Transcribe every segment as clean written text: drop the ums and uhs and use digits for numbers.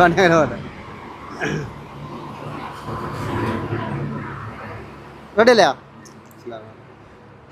അങ്ങനെ പോലെ റെഡിയല്ലേ?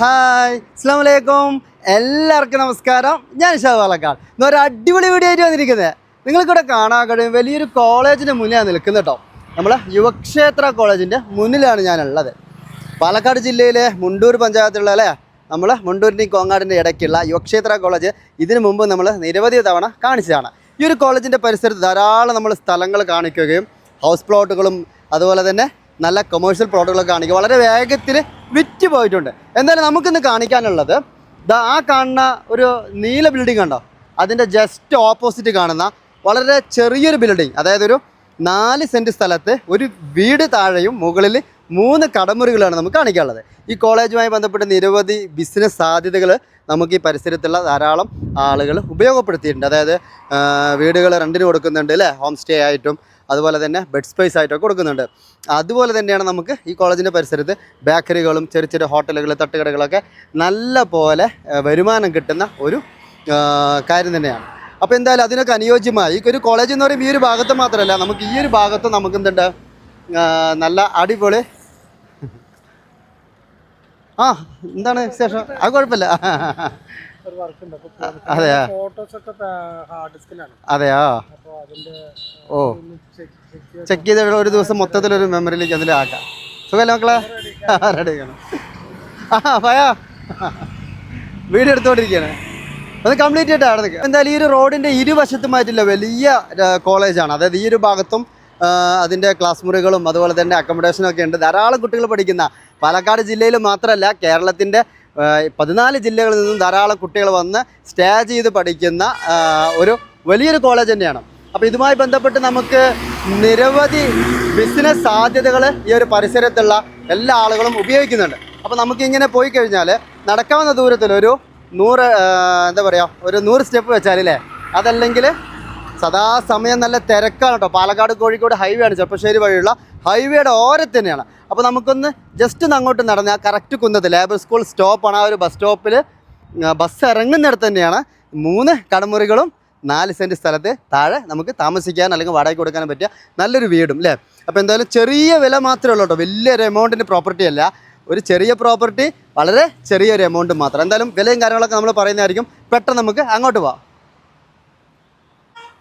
ഹായ്, അസ്സലാമു അലൈക്കും. എല്ലാവർക്കും നമസ്കാരം. ഞാൻ ഷാ പാലക്കാട്. ഇന്നൊരു അടിപൊളി വീഡിയോ ആയിട്ട് വന്നിരിക്കുന്നത്. നിങ്ങൾക്കിവിടെ കാണാൻ കഴിയും വലിയൊരു കോളേജിൻ്റെ മുന്നിലാണ് നിൽക്കുന്നത് കേട്ടോ. നമ്മളെ യുവക്ഷേത്ര കോളേജിൻ്റെ മുന്നിലാണ് ഞാനുള്ളത്. പാലക്കാട് ജില്ലയിലെ മുണ്ടൂർ പഞ്ചായത്തിലുള്ള അല്ലേ, നമ്മൾ മുണ്ടൂരിൻ്റെയും കോങ്ങാടിൻ്റെ ഇടയ്ക്കുള്ള യുവക്ഷേത്ര കോളേജ് ഇതിനു മുമ്പ് നമ്മൾ നിരവധി തവണ കാണിച്ചതാണ്. ഈ ഒരു കോളേജിൻ്റെ പരിസരത്ത് ധാരാളം നമ്മൾ സ്ഥലങ്ങൾ കാണിക്കുകയും ഹൗസ് പ്ലോട്ടുകളും അതുപോലെ തന്നെ നല്ല കൊമേഴ്ഷ്യൽ പ്ലോട്ടുകളൊക്കെ കാണിക്കുക വളരെ വേഗത്തിൽ വിറ്റ് പോയിട്ടുണ്ട്. എന്തായാലും നമുക്കിന്ന് കാണിക്കാനുള്ളത് ആ കാണുന്ന ഒരു നീല ബിൽഡിംഗ് കണ്ടോ, അതിൻ്റെ ജസ്റ്റ് ഓപ്പോസിറ്റ് കാണുന്ന വളരെ ചെറിയൊരു ബിൽഡിംഗ്, അതായത് ഒരു 4 സെൻറ്റ് സ്ഥലത്ത് ഒരു വീട് താഴെയും മുകളിൽ 3 കടമുറികളാണ് നമുക്ക് കാണിക്കാനുള്ളത്. ഈ കോളേജുമായി ബന്ധപ്പെട്ട് നിരവധി ബിസിനസ് സാധ്യതകൾ നമുക്ക് ഈ പരിസരത്തുള്ള ധാരാളം ആളുകൾ ഉപയോഗപ്പെടുത്തിയിട്ടുണ്ട്. അതായത് വീടുകൾ റെൻറ്റിന് കൊടുക്കുന്നുണ്ട് അല്ലേ, ഹോം സ്റ്റേ ആയിട്ടും അതുപോലെ തന്നെ ബെഡ് സ്പേസ് ആയിട്ടൊക്കെ കൊടുക്കുന്നുണ്ട്. അതുപോലെ തന്നെയാണ് നമുക്ക് ഈ കോളേജിൻ്റെ പരിസരത്ത് ബേക്കറികളും ചെറിയ ചെറിയ ഹോട്ടലുകൾ തട്ടുകടകളൊക്കെ നല്ല പോലെ വരുമാനം കിട്ടുന്ന ഒരു കാര്യം തന്നെയാണ്. അപ്പോൾ എന്തായാലും അതിനൊക്കെ അനുയോജ്യമായി ഈ ഒരു കോളേജ് എന്ന് പറയുമ്പോൾ ഈ ഒരു ഭാഗത്ത് മാത്രമല്ല, നമുക്ക് ഈ ഒരു ഭാഗത്ത് നമുക്ക് എന്തുണ്ട് നല്ല അടിപൊളി എന്താണ് വിശേഷം? അത് കുഴപ്പമില്ല. അതെയാ അതെയോ? ഓ, ചെക്ക് ചെയ്ത് ഒരു ദിവസം മൊത്തത്തിലൊരു മെമ്മറിയിലേക്ക് അതിൽ ആക്കാം. സുഖമല്ലേ മക്കളെ? റെഡിയാണ്. ഭയാ വീഡിയോ എടുത്തുകൊണ്ടിരിക്കുകയാണ്. അത് കംപ്ലീറ്റ് ആയിട്ട് അവിടെ നിൽക്കുക. എന്തായാലും ഈ ഒരു റോഡിൻ്റെ ഇരുവശത്തുമായിട്ടുള്ള വലിയ കോളേജാണ്. അതായത് ഈ ഒരു ഭാഗത്തും അതിൻ്റെ ക്ലാസ് മുറികളും അതുപോലെ തന്നെ അക്കോമഡേഷനും ഒക്കെ ഉണ്ട്. ധാരാളം കുട്ടികൾ പഠിക്കുന്ന, പാലക്കാട് ജില്ലയിൽ മാത്രമല്ല കേരളത്തിൻ്റെ 14 ജില്ലകളിൽ നിന്നും ധാരാളം കുട്ടികൾ വന്ന് സ്റ്റേ ചെയ്ത് പഠിക്കുന്ന ഒരു വലിയൊരു കോളേജ് തന്നെയാണ്. അപ്പോൾ ഇതുമായി ബന്ധപ്പെട്ട് നമുക്ക് നിരവധി ബിസിനസ് സാധ്യതകൾ ഈ ഒരു പരിസരത്തുള്ള എല്ലാ ആളുകളും ഉപയോഗിക്കുന്നുണ്ട്. അപ്പോൾ നമുക്കിങ്ങനെ പോയി കഴിഞ്ഞാൽ നടക്കാവുന്ന ദൂരത്തിൽ ഒരു 100 സ്റ്റെപ്പ് വെച്ചാലല്ലേ, അതല്ലെങ്കിൽ സദാസമയം നല്ല തിരക്കാണ് കേട്ടോ. പാലക്കാട് കോഴിക്കോട് ഹൈവേ ആണ്, ചെറുപ്പശ്ശേരി വഴിയുള്ള ഹൈവേയുടെ ഓരത്ത് തന്നെയാണ്. അപ്പോൾ നമുക്കൊന്ന് ജസ്റ്റ് ഒന്ന് അങ്ങോട്ട് നടന്ന് ആ കറക്റ്റ് കുന്നത്ത് ലേബർ സ്കൂൾ സ്റ്റോപ്പാണ്. ആ ഒരു ബസ് സ്റ്റോപ്പിൽ ബസ് ഇറങ്ങുന്നിടത്ത് തന്നെയാണ് 3 കടമുറികളും 4 സെൻറ്റ് സ്ഥലത്ത് താഴെ നമുക്ക് താമസിക്കാൻ അല്ലെങ്കിൽ വാടകയ്ക്ക് കൊടുക്കാൻ പറ്റിയ നല്ലൊരു വീടും അല്ലേ. അപ്പോൾ എന്തായാലും ചെറിയ വില മാത്രമേ ഉള്ളൂ കേട്ടോ, വലിയൊരു എമൗണ്ടിൻ്റെ പ്രോപ്പർട്ടി അല്ല, ഒരു ചെറിയ പ്രോപ്പർട്ടി, വളരെ ചെറിയൊരു എമൗണ്ട് മാത്രം. എന്തായാലും വിലയും കാര്യങ്ങളൊക്കെ നമ്മൾ പറയുന്നതായിരിക്കും. പെട്ടെന്ന് നമുക്ക് അങ്ങോട്ട് പോവാം.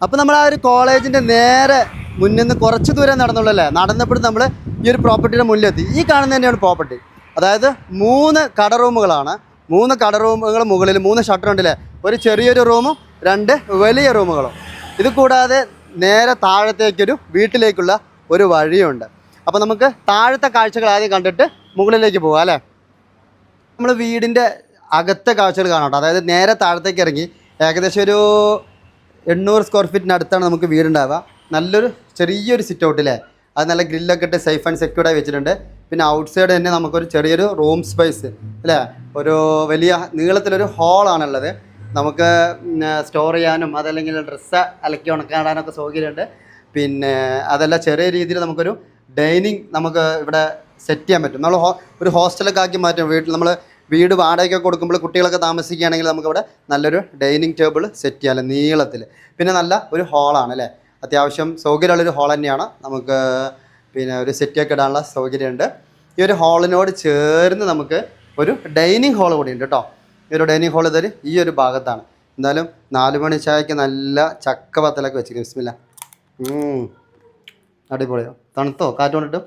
അപ്പോൾ നമ്മൾ ആ ഒരു കോളേജിൻ്റെ നേരെ മുന്നിൽ നിന്ന് കുറച്ച് ദൂരം നടന്നുള്ളൂ അല്ലേ. നടന്നപ്പോഴും നമ്മൾ ഈ ഒരു പ്രോപ്പർട്ടിയുടെ മുന്നിലെത്തി. ഈ കാണുന്ന തന്നെയാണ് പ്രോപ്പർട്ടി. അതായത് 3 കട റൂമുകളാണ്. 3 കട റൂമുകൾ മുകളിൽ 3 ഷട്ടർ ഉണ്ടല്ലേ, ഒരു ചെറിയൊരു റൂമും 2 വലിയ റൂമുകളും. ഇത് കൂടാതെ നേരെ താഴത്തേക്കൊരു വീട്ടിലേക്കുള്ള ഒരു വഴിയുണ്ട്. അപ്പോൾ നമുക്ക് താഴത്തെ കാഴ്ചകൾ ആദ്യം കണ്ടിട്ട് മുകളിലേക്ക് പോകാം അല്ലേ. നമ്മൾ വീടിൻ്റെ അകത്തെ കാഴ്ചകൾ കാണാം. അതായത് നേരെ താഴത്തേക്ക് ഇറങ്ങി ഏകദേശം ഒരു 800 സ്ക്വയർ ഫീറ്റിനടുത്താണ് നമുക്ക് വീടുണ്ടാവുക. നല്ലൊരു ചെറിയൊരു സിറ്റ് ഔട്ടില്ലേ, അത് നല്ല ഗ്രില്ലൊക്കെ ഇട്ട് സേഫ് ആൻഡ് സെക്യൂർഡായി വെച്ചിട്ടുണ്ട്. പിന്നെ ഔട്ട് സൈഡ് തന്നെ നമുക്കൊരു ചെറിയൊരു റൂം സ്പേസ് അല്ലേ, ഒരു വലിയ നീളത്തിലൊരു ഹോളാണുള്ളത്. നമുക്ക് സ്റ്റോർ ചെയ്യാനും അതല്ലെങ്കിൽ ഡ്രസ്സ് അലക്കി ഉണക്കാടാനൊക്കെ സൗകര്യമുണ്ട്. പിന്നെ അതല്ല ചെറിയ രീതിയിൽ നമുക്കൊരു ഡൈനിങ് നമുക്ക് ഇവിടെ സെറ്റ് ചെയ്യാൻ പറ്റും. നമ്മൾ ഒരു ഹോസ്റ്റലൊക്കെ ആക്കി മാറ്റും. നമ്മൾ വീട് വാടകയ്ക്കൊക്കെ കൊടുക്കുമ്പോൾ കുട്ടികളൊക്കെ താമസിക്കുകയാണെങ്കിൽ നമുക്കിവിടെ നല്ലൊരു ഡൈനിങ് ടേബിൾ സെറ്റ് ചെയ്യാമല്ലോ നീളത്തിൽ. പിന്നെ നല്ല ഒരു ഹോളാണ് അല്ലേ, അത്യാവശ്യം സൗകര്യമുള്ളൊരു ഹോൾ തന്നെയാണ്. നമുക്ക് പിന്നെ ഒരു സെറ്റൊക്കെ ഇടാനുള്ള സൗകര്യമുണ്ട്. ഈ ഒരു ഹാളിനോട് ചേർന്ന് നമുക്ക് ഒരു ഡൈനിങ് ഹാൾ കൂടി ഉണ്ട് കേട്ടോ. ഈ ഒരു ഡൈനിങ് ഹാൾ ഇതൊരു ഈ ഒരു ഭാഗത്താണ്. എന്തായാലും 4 മണി ചായക്ക് നല്ല ചക്ക പത്തലൊക്കെ വെച്ചിരിക്കും. ബിസ്മില്ലാ. അടിപൊളിയോ, തണുത്തോ കാറ്റ് കൊണ്ടിട്ട്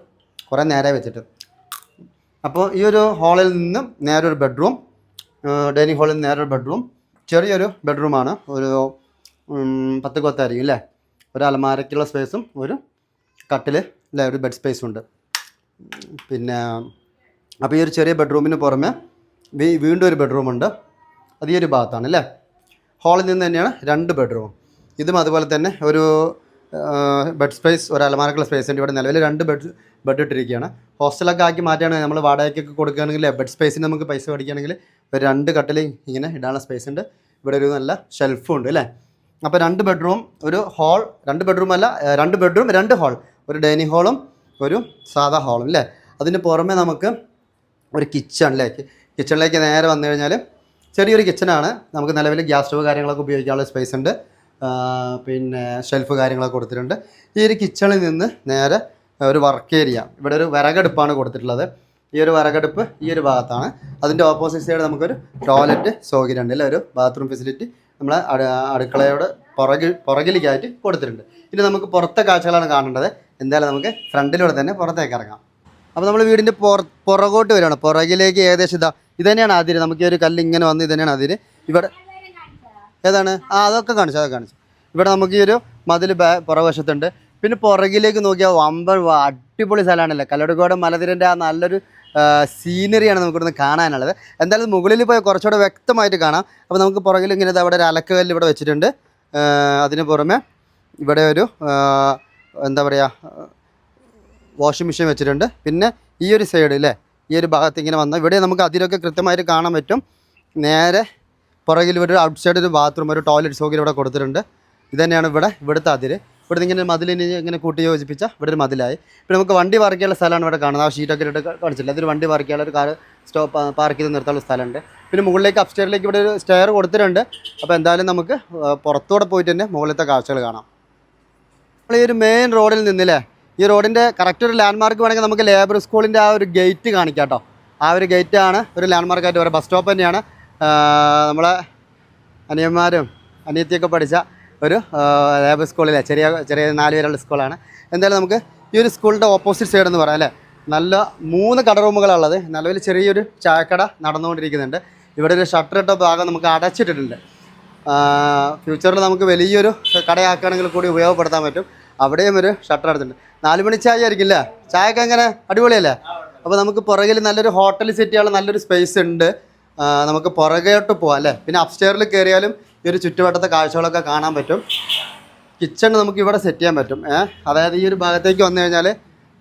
കുറേ നേരെ വെച്ചിട്ട്. അപ്പോൾ ഈ ഒരു ഹാളിൽ നിന്നും നേരെ ഒരു ബെഡ്റൂം, ഡൈനിങ് ഹാളിൽ നിന്ന് നേരെ ഒരു ബെഡ്റൂം, ചെറിയൊരു ബെഡ്റൂമാണ്. ഒരു 10 കൊത്തായിരിക്കും അല്ലേ. ഒരു അലമാരയ്ക്കുള്ള സ്പേസും ഒരു കട്ടിൽ അല്ലേ, ഒരു ബെഡ് സ്പേസും ഉണ്ട്. പിന്നെ അപ്പോൾ ഈ ഒരു ചെറിയ ബെഡ്റൂമിന് പുറമെ വീണ്ടും ഒരു ബെഡ്റൂമുണ്ട്. അത് ഈ ഒരു ഭാഗത്താണ് അല്ലേ. ഹാളിൽ നിന്ന് തന്നെയാണ് 2 ബെഡ്റൂം. ഇതും അതുപോലെ തന്നെ ഒരു ബെഡ് സ്പേസ്, ഒരു അലമാരക്കുള്ള സ്പേസ് ഉണ്ട്. ഇവിടെ നിലവിൽ 2 ബെഡ് ഇട്ടിരിക്കുകയാണ്. ഹോസ്റ്റലൊക്കെ ആക്കി മാറ്റുകയാണെങ്കിൽ നമ്മൾ വാടകയ്ക്കൊക്കെ കൊടുക്കുകയാണെങ്കിൽ ബെഡ് സ്പേസിന് നമുക്ക് പൈസ മേടിക്കുകയാണെങ്കിൽ ഒരു 2 കട്ടിൽ ഇങ്ങനെ ഇടാനുള്ള സ്പേസ് ഉണ്ട്. ഇവിടെ ഒരു നല്ല ഷെൽഫും ഉണ്ട് അല്ലേ. അപ്പോൾ 2 ബെഡ്റൂം, ഒരു ഹാൾ, 2 ബെഡ്റൂം അല്ല 2 ബെഡ്റൂം 2 ഹാൾ, ഒരു ഡൈനിങ് ഹാളും ഒരു സാധാ ഹാളും അല്ലേ. അതിന് പുറമെ നമുക്ക് ഒരു കിച്ചണിലേക്ക് നേരെ വന്നു കഴിഞ്ഞാൽ ചെറിയൊരു കിച്ചണാണ്. നമുക്ക് നിലവിൽ ഗ്യാസ് സ്റ്റവ് കാര്യങ്ങളൊക്കെ ഉപയോഗിക്കാനുള്ള സ്പേസ് ഉണ്ട്. പിന്നെ ഷെൽഫ് കാര്യങ്ങളൊക്കെ കൊടുത്തിട്ടുണ്ട്. ഈ ഒരു കിച്ചണിൽ നിന്ന് നേരെ ഒരു വർക്ക് ഏരിയ, ഇവിടെ ഒരു വിറകടുപ്പാണ് കൊടുത്തിട്ടുള്ളത്. ഈ ഒരു വിറകടുപ്പ് ഈ ഒരു ഭാഗത്താണ്. അതിൻ്റെ ഓപ്പോസിറ്റ് സൈഡ് നമുക്കൊരു ടോയ്ലറ്റ് സൗകര്യം ഉണ്ട്, അല്ലേ, ഒരു ബാത്റൂം ഫെസിലിറ്റി നമ്മളെ അടുക്കളയോട് പുറകിലേക്കായിട്ട് കൊടുത്തിട്ടുണ്ട്. ഇനി നമുക്ക് പുറത്തെ കാഴ്ചകളാണ് കാണേണ്ടത്. എന്തായാലും നമുക്ക് ഫ്രണ്ടിലൂടെ തന്നെ പുറത്തേക്ക് ഇറങ്ങാം. അപ്പോൾ നമ്മൾ വീടിൻ്റെ പുറകോട്ട് വരികയാണ്. പുറകിലേക്ക് ഏകദേശം ഇത് തന്നെയാണ് അതിര്. നമുക്ക് ഈ ഒരു കല്ല് ഇങ്ങനെ വന്ന് ഇത് തന്നെയാണ് അതിര്. ഇവിടെ ഏതാണ്? അതൊക്കെ കാണിച്ചു. ഇവിടെ നമുക്ക് ഈ ഒരു മതിൽ പുറവശത്തുണ്ട്. പിന്നെ പുറകിലേക്ക് നോക്കിയാൽ വമ്പൻ അടിപൊളി സ്ഥലമാണല്ലോ. കല്ലടിക്കോട് മലനിരൻ്റെ ആ നല്ലൊരു സീനറിയാണ് നമുക്കിവിടുന്ന് കാണാനുള്ളത്. എന്തായാലും മുകളിൽ പോയി കുറച്ചുകൂടെ വ്യക്തമായിട്ട് കാണാം. അപ്പോൾ നമുക്ക് പുറകിൽ ഇങ്ങനെ അവിടെ ഒരു അലക്കുകല്ല് ഇവിടെ വെച്ചിട്ടുണ്ട്. അതിന് പുറമെ ഇവിടെ ഒരു എന്താ പറയുക, വാഷിംഗ് മെഷീൻ വെച്ചിട്ടുണ്ട്. പിന്നെ ഈ ഒരു സൈഡ് അല്ലേ, ഈ ഒരു ഭാഗത്ത് ഇങ്ങനെ വന്നാൽ ഇവിടെ നമുക്ക് അതിലൊക്കെ കൃത്യമായിട്ട് കാണാൻ പറ്റും. നേരെ പുറകിൽ ഇവിടെ ഒരു ഔട്ട് സൈഡ് ഒരു ബാത്റൂം, ഒരു ടോയ്ലറ്റ് സൗകര്യം ഇവിടെ കൊടുത്തിട്ടുണ്ട്. ഇത് തന്നെയാണ് ഇവിടുത്തെ അതിര്. ഇവിടുന്ന് ഇങ്ങനെ മതിലിന് ഇങ്ങനെ കൂട്ടി യോജിപ്പിച്ച ഇവിടെ ഒരു മതിലായി. പിന്നെ നമുക്ക് വണ്ടി പാർക്ക് ചെയ്യാനുള്ള സ്ഥലമാണ് ഇവിടെ കാണുന്നത്. ആ ഷീറ്റൊക്കെ ഇട്ട് കാണിച്ചില്ല, അതൊരു വണ്ടി പാർക്ക് ചെയ്യാനുള്ള ഒരു കാർ പാർക്ക് ചെയ്ത് നിർത്താനുള്ള സ്ഥലമുണ്ട്. പിന്നെ മുകളിലേക്ക് അപ്സ്റ്റെയറിലേക്ക് ഇവിടെ ഒരു സ്റ്റെയർ കൊടുത്തിട്ടുണ്ട്. അപ്പോൾ എന്തായാലും നമുക്ക് പുറത്തൂടെ പോയിട്ട് തന്നെ മുകളിലത്തെ കാഴ്ചകൾ കാണാം. നമ്മൾ ഈ ഒരു മെയിൻ റോഡിൽ നിന്നില്ലേ, ഈ റോഡിൻ്റെ കറക്റ്റ് ഒരു ലാൻഡ് മാർക്ക് വേണമെങ്കിൽ നമുക്ക് ലേബർ സ്കൂളിൻ്റെ ആ ഒരു ഗേറ്റ് കാണിക്കാം കേട്ടോ. ആ ഒരു ഗേറ്റാണ് ഒരു ലാൻഡ് മാർക്കായിട്ട് പറയുക. ബസ് സ്റ്റോപ്പ് തന്നെയാണ്. നമ്മളെ അനിയന്മാരും അനിയത്തിയൊക്കെ പഠിച്ച ഒരു ലേബർ സ്കൂളിലെ ചെറിയ 4 പേരുള്ള സ്കൂളാണ്. എന്തായാലും നമുക്ക് ഈ ഒരു സ്കൂളിൻ്റെ ഓപ്പോസിറ്റ് സൈഡ് എന്ന് പറയാം, അല്ലേ, നല്ല 3 കട റൂമുകളുള്ളത്. നിലവിൽ ചെറിയൊരു ചായക്കട നടന്നുകൊണ്ടിരിക്കുന്നുണ്ട്. ഇവിടെ ഒരു ഷട്ടർ ഇട്ട ഭാഗം നമുക്ക് അടച്ചിട്ടിട്ടുണ്ട്. ഫ്യൂച്ചറിൽ നമുക്ക് വലിയൊരു കടയാക്കുകയാണെങ്കിൽ കൂടി ഉപയോഗപ്പെടുത്താൻ പറ്റും. അവിടെയും ഒരു ഷട്ടർ എടുത്തിട്ടുണ്ട്. 4 മണി ചായ ആയിരിക്കില്ലേ, ചായയൊക്കെ എങ്ങനെ അടിപൊളിയല്ലേ. അപ്പോൾ നമുക്ക് പുറകിൽ നല്ലൊരു ഹോട്ടൽ സെറ്റ് ചെയ്യാനുള്ള നല്ലൊരു സ്പേസ് ഉണ്ട്. നമുക്ക് പുറകോട്ട് പോകാം, അല്ലേ. പിന്നെ അപ്സ്റ്റെയറിൽ കയറിയാലും ഈ ഒരു ചുറ്റുവട്ടത്തെ കാഴ്ചകളൊക്കെ കാണാൻ പറ്റും. കിച്ചൺ നമുക്ക് ഇവിടെ സെറ്റ് ചെയ്യാൻ പറ്റും. അതായത് ഈ ഒരു ഭാഗത്തേക്ക് വന്നു കഴിഞ്ഞാൽ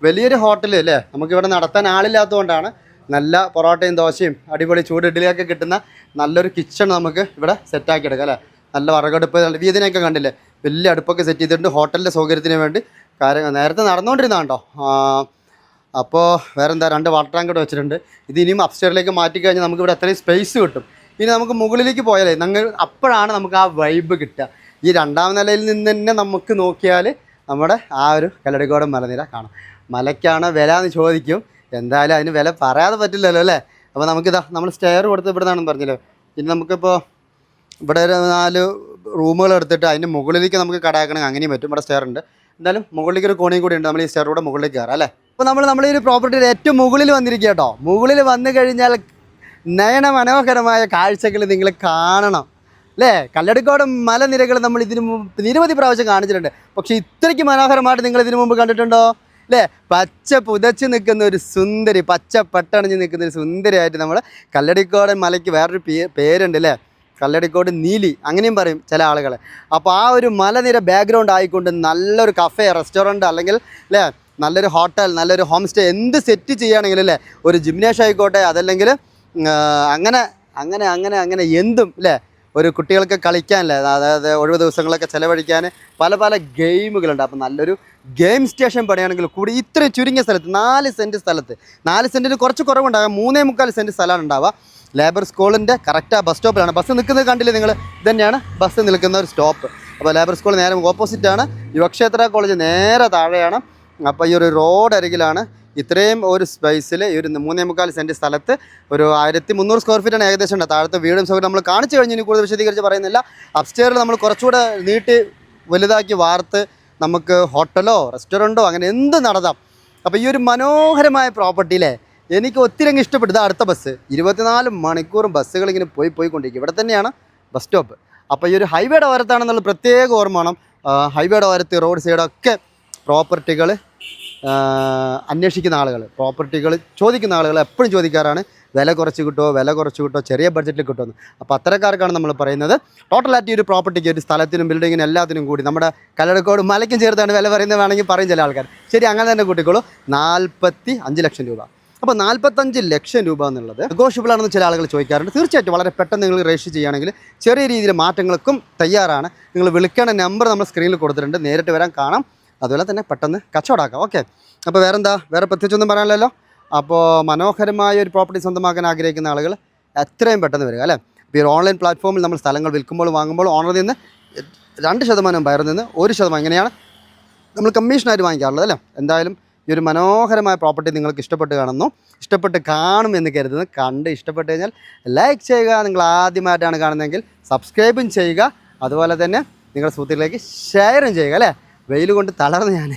വലിയൊരു ഹോട്ടൽ, അല്ലേ, നമുക്കിവിടെ നടത്താൻ ആളില്ലാത്തതുകൊണ്ടാണ് നല്ല പൊറോട്ടയും ദോശയും അടിപൊളി ചൂട് ഇഡ്ഡലിയൊക്കെ കിട്ടുന്ന നല്ലൊരു കിച്ചൺ നമുക്ക് ഇവിടെ സെറ്റാക്കി എടുക്കാം, അല്ലേ. നല്ല വറകടുപ്പ്, നല്ല വീതിനൊക്കെ കണ്ടില്ലേ, വലിയ അടുപ്പൊക്കെ സെറ്റ് ചെയ്തിട്ടുണ്ട് ഹോട്ടലിൻ്റെ സൗകര്യത്തിന് വേണ്ടി. നേരത്തെ നടന്നുകൊണ്ടിരുന്നതാണ് കേട്ടോ. അപ്പോൾ വേറെന്താ, 2 വാട്ടർ ടാങ്ക് ഇവിടെ വെച്ചിട്ടുണ്ട്. ഇത് ഇനിയും അപ്സ്റ്റെയറിലേക്ക് മാറ്റിക്കഴിഞ്ഞാൽ നമുക്ക് ഇവിടെ അത്രയും സ്പേസ് കിട്ടും. ഇനി നമുക്ക് മുകളിലേക്ക് പോയാലേ അപ്പോഴാണ് നമുക്ക് ആ വൈബ് കിട്ടുക. ഈ 2ാം നിലയിൽ നിന്ന് തന്നെ നമുക്ക് നോക്കിയാൽ നമ്മുടെ ആ ഒരു കല്ലടിക്കോട് മലനിര കാണാം. മലയ്ക്കാണ് വില എന്ന് ചോദിക്കും, എന്തായാലും അതിന് വില പറയാതെ പറ്റില്ലല്ലോ, അല്ലേ. അപ്പോൾ നമ്മൾ സ്റ്റെയർ കൊടുത്ത് ഇവിടെ നിന്നാണെന്ന് പറഞ്ഞല്ലോ. ഇനി നമുക്കിപ്പോൾ ഇവിടെ ഒരു 4 റൂമുകൾ എടുത്തിട്ട് അതിൻ്റെ മുകളിലേക്ക് നമുക്ക് കടയാക്കണമെങ്കിൽ അങ്ങനെയും പറ്റും. ഇവിടെ സ്റ്റെയർ ഉണ്ട്. എന്തായാലും മുകളിലേക്ക് ഒരു കോണിയും കൂടി ഉണ്ട്. നമ്മൾ ഈ സ്റ്റെയറിലൂടെ മുകളിലേക്ക് കയറാം, അല്ലേ. അപ്പോൾ നമ്മൾ ഈ ഒരു പ്രോപ്പർട്ടിയുടെ ഏറ്റവും മുകളിൽ വന്നിരിക്കുക കേട്ടോ. മുകളിൽ വന്നു കഴിഞ്ഞാൽ നയന മനോഹരമായ കാഴ്ചകൾ നിങ്ങൾ കാണണം, അല്ലേ. കല്ലടിക്കോട് മലനിരകൾ നമ്മൾ ഇതിനു മുമ്പ് നിരവധി പ്രാവശ്യം കാണിച്ചിട്ടുണ്ട്. പക്ഷേ ഇത്രയ്ക്ക് മനോഹരമായിട്ട് നിങ്ങൾ ഇതിനു മുമ്പ് കണ്ടിട്ടുണ്ടോ, അല്ലേ. പച്ച പുതച്ച് നിൽക്കുന്ന ഒരു സുന്ദരി, പച്ച പട്ടണിഞ്ഞ് നിൽക്കുന്ന ഒരു സുന്ദരിയായിട്ട് നമ്മൾ കല്ലടിക്കോട് മലയ്ക്ക് വേറൊരു പേരുണ്ട്, അല്ലേ, കല്ലടിക്കോട് നീലി അങ്ങനെയും പറയും ചില ആളുകൾ. അപ്പോൾ ആ ഒരു മലനിര ബാക്ക്ഗ്രൗണ്ട് ആയിക്കൊണ്ട് നല്ലൊരു കഫേ, റെസ്റ്റോറൻറ്റ്, അല്ലെങ്കിൽ അല്ലേ നല്ലൊരു ഹോട്ടൽ, നല്ലൊരു ഹോം സ്റ്റേ എന്ത് സെറ്റ് ചെയ്യുകയാണെങ്കിൽ, അല്ലേ, ഒരു ജിംനേഷ്യം ആയിക്കോട്ടെ, അതല്ലെങ്കിൽ അങ്ങനെ എന്തും, അല്ലേ, ഒരു കുട്ടികൾക്ക് കളിക്കാനല്ലേ, അതായത് ഒഴിവ് ദിവസങ്ങളൊക്കെ ചിലവഴിക്കാൻ പല ഗെയിമുകളുണ്ട്. അപ്പോൾ നല്ലൊരു ഗെയിം സ്റ്റേഷൻ പണിയാണെങ്കിൽ കൂടി ഇത്രയും ചുരുങ്ങിയ സ്ഥലത്ത് 4 സെൻറ്റ് സ്ഥലത്ത്, 4 സെൻറ്റിന് കുറച്ച് കുറവുണ്ടാകും, 3.25 സെൻറ്റ് സ്ഥലമാണ് ഉണ്ടാവുക. ലേബർ സ്കൂളിൻ്റെ കറക്റ്റ് ആ ബസ് സ്റ്റോപ്പിലാണ്. ബസ് നിൽക്കുന്നത് കണ്ടില്ലേ നിങ്ങൾ, ഇതന്നെയാണ് ബസ് നിൽക്കുന്ന ഒരു സ്റ്റോപ്പ്. അപ്പോൾ ലേബർ സ്കൂൾ നേരെ ഓപ്പോസിറ്റാണ്. യുവക്ഷേത്ര കോളേജ് നേരെ താഴെയാണ്. അപ്പോൾ ഈ ഒരു റോഡ് അരികിലാണ് ഇത്രയും ഒരു സ്പേസിൽ ഈ ഒരു 3.25 സെൻറ്റ് സ്ഥലത്ത് ഒരു 1300 സ്ക്വയർ ഫീറ്റാണ് ഏകദേശം ഉണ്ട്. താഴത്തെ വീടും സൗകര്യം നമ്മൾ കാണിച്ചു കഴിഞ്ഞ് ഇനി കൂടുതൽ വിശദീകരിച്ച് പറയുന്നില്ല. അപ്സ്റ്റെയറിൽ നമ്മൾ കുറച്ചുകൂടെ നീട്ടി വലുതാക്കി വാർത്ത് നമുക്ക് ഹോട്ടലോ റെസ്റ്റോറൻറ്റോ അങ്ങനെ എന്ത് നടത്താം. അപ്പോൾ ഈ ഒരു മനോഹരമായ പ്രോപ്പർട്ടിയിലെ എനിക്ക് ഒത്തിരി അങ്ങ് ഇഷ്ടപ്പെട്ടത് അടുത്ത ബസ് 24 മണിക്കൂറും ബസ്സുകൾ ഇങ്ങനെ പോയിക്കൊണ്ടിരിക്കും. ഇവിടെ തന്നെയാണ് ബസ് സ്റ്റോപ്പ്. അപ്പോൾ ഈ ഒരു ഹൈവേയുടെ ഓരത്താണെന്നുള്ള പ്രത്യേക ഓർമ്മ വേണം. ഹൈവേയുടെ ഓരത്ത് റോഡ് സൈഡൊക്കെ പ്രോപ്പർട്ടികൾ അന്വേഷിക്കുന്ന ആളുകൾ, പ്രോപ്പർട്ടികൾ ചോദിക്കുന്ന ആളുകൾ എപ്പോഴും ചോദിക്കാറാണ് വില കുറച്ച് കിട്ടുമോ, ചെറിയ ബഡ്ജറ്റിൽ കിട്ടുമെന്ന്. അപ്പോൾ അത്തരക്കാർക്കാണ് നമ്മൾ പറയുന്നത്. ടോട്ടലായിട്ട് ഈ ഒരു പ്രോപ്പർട്ടിക്ക്, ഒരു സ്ഥലത്തിനും ബിൽഡിങ്ങിനും എല്ലാത്തിനും കൂടി നമ്മുടെ കല്ലടിക്കോട് മലയ്ക്കും ചേർത്താണ് വില പറയുന്നത് വേണമെങ്കിൽ പറയും ചില ആൾക്കാർ. ശരി, അങ്ങനെ തന്നെ കൂട്ടിക്കോളൂ. 45 ലക്ഷം രൂപ. അപ്പോൾ 45 ലക്ഷം രൂപ എന്നുള്ളത് നെഗോഷ്യബിൾ ആണെന്ന് ചില ആളുകൾ ചോദിക്കാറുണ്ട്. തീർച്ചയായിട്ടും വളരെ പെട്ടെന്ന് നിങ്ങൾ രജിസ്റ്റർ ചെയ്യുകയാണെങ്കിൽ ചെറിയ രീതിയിൽ മാറ്റങ്ങൾക്കും തയ്യാറാണ്. നിങ്ങൾ വിളിക്കേണ്ട നമ്പർ നമ്മൾ സ്ക്രീനിൽ കൊടുത്തിട്ടുണ്ട്, നേരിട്ട് വരാൻ കാണാം. അതുപോലെ തന്നെ പെട്ടെന്ന് കച്ചവടമാക്കാം. ഓക്കെ, അപ്പോൾ വേറെ പ്രത്യേകിച്ചൊന്നും പറയാനില്ലല്ലോ. അപ്പോൾ മനോഹരമായ ഒരു പ്രോപ്പർട്ടി സ്വന്തമാക്കാൻ ആഗ്രഹിക്കുന്ന ആളുകൾ എത്രയും പെട്ടെന്ന് വരിക, അല്ലേ. ഇപ്പോൾ ഈ ഓൺലൈൻ പ്ലാറ്റ്ഫോമിൽ നമ്മൾ സ്ഥലങ്ങൾ വിൽക്കുമ്പോൾ വാങ്ങുമ്പോൾ ഓണറിൽ നിന്ന് 2% ബയറിൽ നിന്ന് 1% ഇങ്ങനെയാണ് നമ്മൾ കമ്മീഷനായിട്ട് വാങ്ങിക്കാറുള്ളത് അല്ലേ. എന്തായാലും ഈ ഒരു മനോഹരമായ പ്രോപ്പർട്ടി നിങ്ങൾക്ക് ഇഷ്ടപ്പെട്ട് കാണുമെന്ന് കരുതുന്നു. കണ്ട് ഇഷ്ടപ്പെട്ട് കഴിഞ്ഞാൽ ലൈക്ക് ചെയ്യുക, നിങ്ങൾ ആദ്യമായിട്ടാണ് കാണുന്നതെങ്കിൽ സബ്സ്ക്രൈബും ചെയ്യുക, അതുപോലെ തന്നെ നിങ്ങളുടെ സുഹൃത്തുക്കളിലേക്ക് ഷെയറും ചെയ്യുക അല്ലേ. വെയിൽ കൊണ്ട് തളർന്ന് ഞാൻ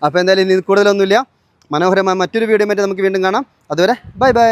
അപ്പോൾ എന്തായാലും ഇനി കൂടുതലൊന്നുമില്ല. മനോഹരമായ മറ്റൊരു വീഡിയോ ആയിട്ട് നമുക്ക് വീണ്ടും കാണാം. അതുവരെ ബൈ ബൈ.